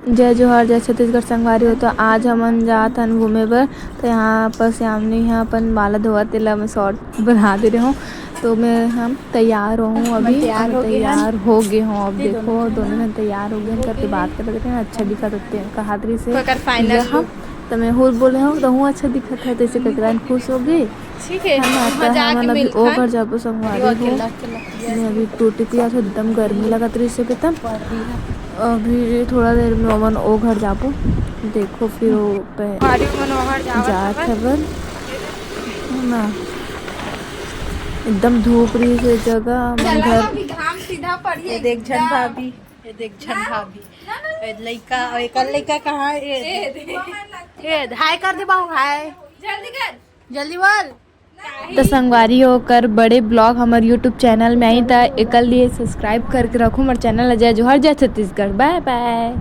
जय जोहार जय छत्तीसगढ़ संगवारी हो। तो आज हमन जात हन घूमे बर। तो यहाँ पर सामने यहाँ अपन बाला धोआ तेला मैं शॉर्ट बना दे रही हूँ। तो मैं हम तैयार हूँ अभी तैयार हो गए हूँ। अब देखो दोनों जन तैयार हो गए करके बात कर रहे हैं। अच्छा दिखा सकते हैं कहा तरी से हम तो मैं हो बोले हूँ तो हूँ अच्छा दिखा था। तो ककरान खुश हो गई है ना। तो हम अभी ओ घर जाबो संगवारी हो। मैं अभी टूटी पिया तो एकदम गर्मी लगा तरी से बेतम। अभी थोड़ा देर में ओमन ओ घर जाबो। देखो फिर वो जात हवन ना एकदम धूप रही से जगह मन घर सीधा पड़ी। ये देख झन भाभी, ये देख झन भाभी, ये लइका एक लइका कहाँ है? ये हाय कर दे बाबू, हाय जल्दी कर, जल्दी बोल। तो संगवारी होकर बड़े ब्लॉग हमारे यूट्यूब चैनल में आई था। एक लिए सब्सक्राइब करके रखो हमारे चैनल जय जोहार जय छत्तीसगढ़। Bye bye.